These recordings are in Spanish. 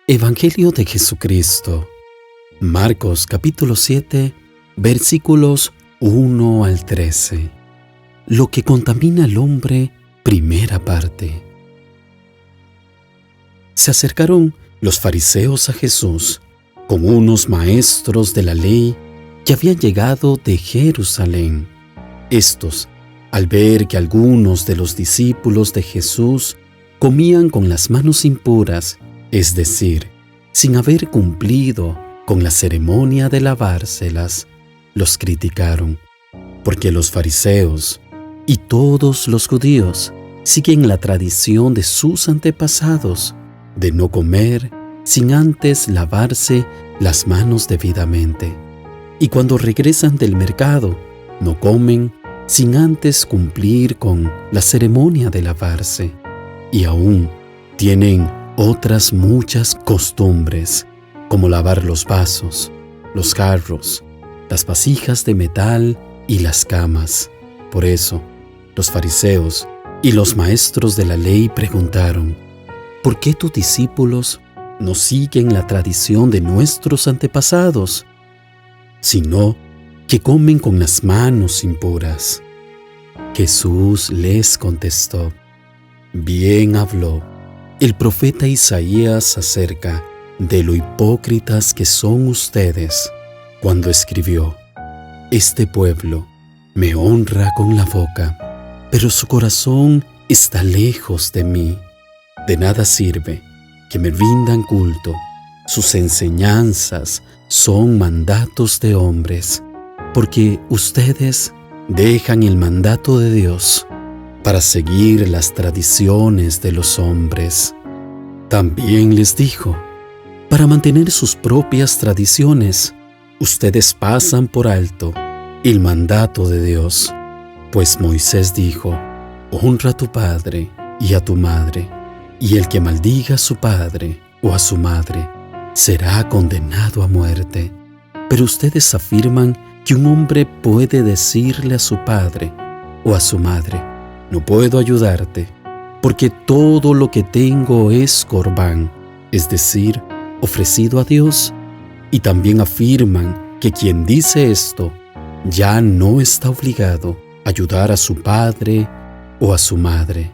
Evangelio de Jesucristo, Marcos capítulo 7, versículos 1 al 13. Lo que contamina al hombre, primera parte. Se acercaron los fariseos a Jesús con unos maestros de la ley que habían llegado de Jerusalén. Estos, al ver que algunos de los discípulos de Jesús comían con las manos impuras, es decir, sin haber cumplido con la ceremonia de lavárselas, los criticaron, porque los fariseos y todos los judíos siguen la tradición de sus antepasados de no comer sin antes lavarse las manos debidamente, y cuando regresan del mercado no comen sin antes cumplir con la ceremonia de lavarse, y aún tienen otras muchas costumbres, como lavar los vasos, los jarros, las vasijas de metal y las camas. Por eso, los fariseos y los maestros de la ley preguntaron: ¿por qué tus discípulos no siguen la tradición de nuestros antepasados, sino que comen con las manos impuras? Jesús les contestó: bien habló el profeta Isaías acerca de lo hipócritas que son ustedes, cuando escribió: este pueblo me honra con la boca, pero su corazón está lejos de mí. De nada sirve que me rindan culto, sus enseñanzas son mandatos de hombres, porque ustedes dejan el mandato de Dios para seguir las tradiciones de los hombres. También les dijo: para mantener sus propias tradiciones, ustedes pasan por alto el mandato de Dios, pues Moisés dijo: honra a tu padre y a tu madre, y el que maldiga a su padre o a su madre será condenado a muerte. Pero ustedes afirman que un hombre puede decirle a su padre o a su madre: no puedo ayudarte, porque todo lo que tengo es corbán, es decir, ofrecido a Dios. Y también afirman que quien dice esto ya no está obligado a ayudar a su padre o a su madre.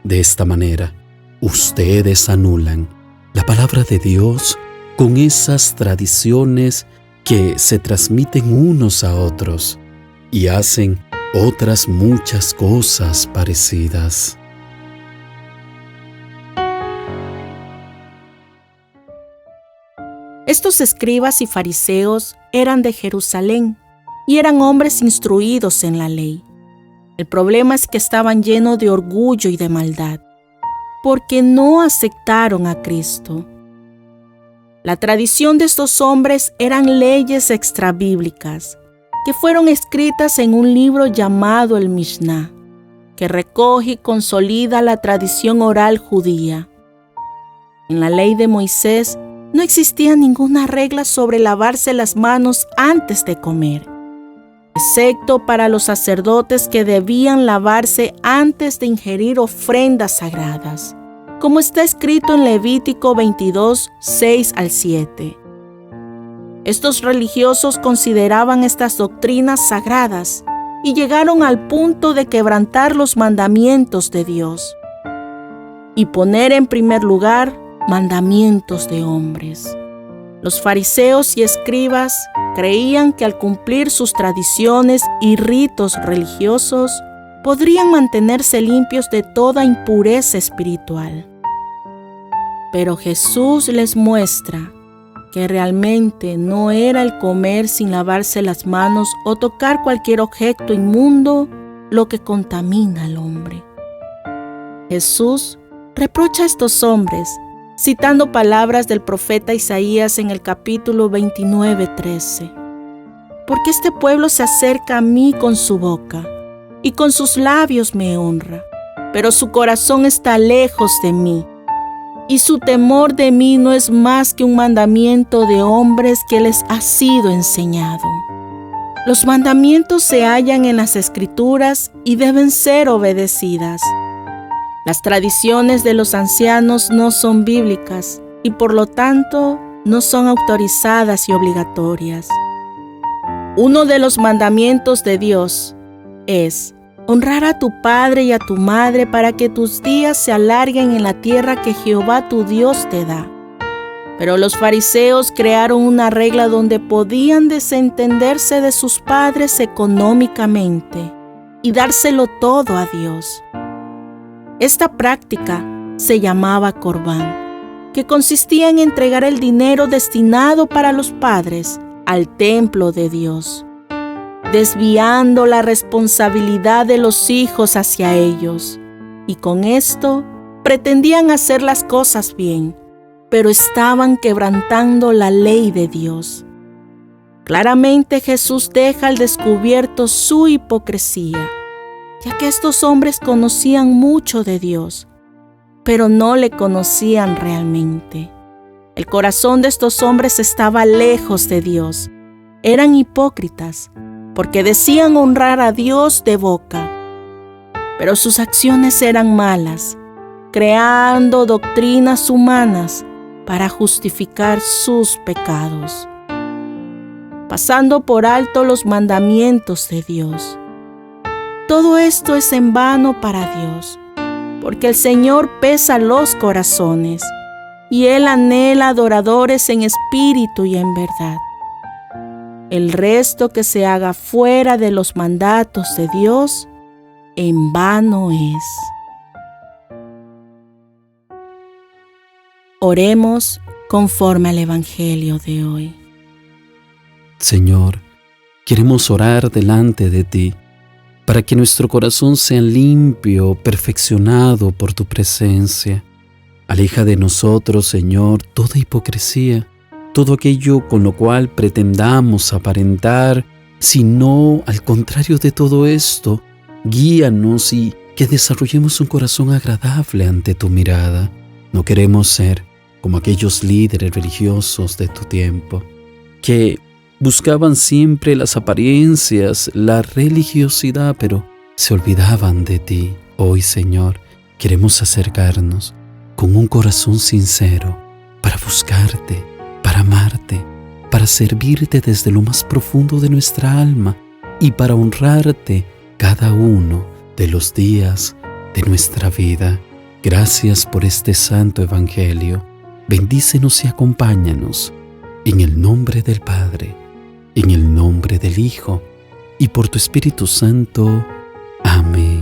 De esta manera, ustedes anulan la palabra de Dios con esas tradiciones que se transmiten unos a otros y hacen otras muchas cosas parecidas. Estos escribas y fariseos eran de Jerusalén y eran hombres instruidos en la ley. El problema es que estaban llenos de orgullo y de maldad, porque no aceptaron a Cristo. La tradición de estos hombres eran leyes extrabíblicas que fueron escritas en un libro llamado el Mishnah, que recoge y consolida la tradición oral judía. En la ley de Moisés no existía ninguna regla sobre lavarse las manos antes de comer, excepto para los sacerdotes que debían lavarse antes de ingerir ofrendas sagradas, como está escrito en Levítico 22, 6 al 7. Estos religiosos consideraban estas doctrinas sagradas y llegaron al punto de quebrantar los mandamientos de Dios y poner en primer lugar mandamientos de hombres. Los fariseos y escribas creían que al cumplir sus tradiciones y ritos religiosos podrían mantenerse limpios de toda impureza espiritual. Pero Jesús les muestra que realmente no era el comer sin lavarse las manos o tocar cualquier objeto inmundo lo que contamina al hombre. Jesús reprocha a estos hombres citando palabras del profeta Isaías en el capítulo 29, 13. Porque este pueblo se acerca a mí con su boca y con sus labios me honra, pero su corazón está lejos de mí. Y su temor de mí no es más que un mandamiento de hombres que les ha sido enseñado. Los mandamientos se hallan en las Escrituras y deben ser obedecidas. Las tradiciones de los ancianos no son bíblicas, y por lo tanto no son autorizadas y obligatorias. Uno de los mandamientos de Dios es honrar a tu padre y a tu madre para que tus días se alarguen en la tierra que Jehová tu Dios te da. Pero los fariseos crearon una regla donde podían desentenderse de sus padres económicamente y dárselo todo a Dios. Esta práctica se llamaba Corbán, que consistía en entregar el dinero destinado para los padres al templo de Dios, desviando la responsabilidad de los hijos hacia ellos, y con esto pretendían hacer las cosas bien, pero estaban quebrantando la ley de Dios. Claramente Jesús deja al descubierto su hipocresía, ya que estos hombres conocían mucho de Dios, pero no le conocían realmente. El corazón de estos hombres estaba lejos de Dios. Eran hipócritas, porque decían honrar a Dios de boca, pero sus acciones eran malas, creando doctrinas humanas para justificar sus pecados, pasando por alto los mandamientos de Dios. Todo esto es en vano para Dios, porque el Señor pesa los corazones y Él anhela adoradores en espíritu y en verdad. El resto que se haga fuera de los mandatos de Dios, en vano es. Oremos conforme al Evangelio de hoy. Señor, queremos orar delante de ti para que nuestro corazón sea limpio, perfeccionado por tu presencia. Aleja de nosotros, Señor, toda hipocresía, todo aquello con lo cual pretendamos aparentar, sino al contrario de todo esto, guíanos y que desarrollemos un corazón agradable ante tu mirada. No queremos ser como aquellos líderes religiosos de tu tiempo, que buscaban siempre las apariencias, la religiosidad, pero se olvidaban de ti. Hoy, Señor, queremos acercarnos con un corazón sincero para buscarte, para amarte, para servirte desde lo más profundo de nuestra alma y para honrarte cada uno de los días de nuestra vida. Gracias por este santo evangelio. Bendícenos y acompáñanos. En el nombre del Padre, en el nombre del Hijo y por tu Espíritu Santo. Amén.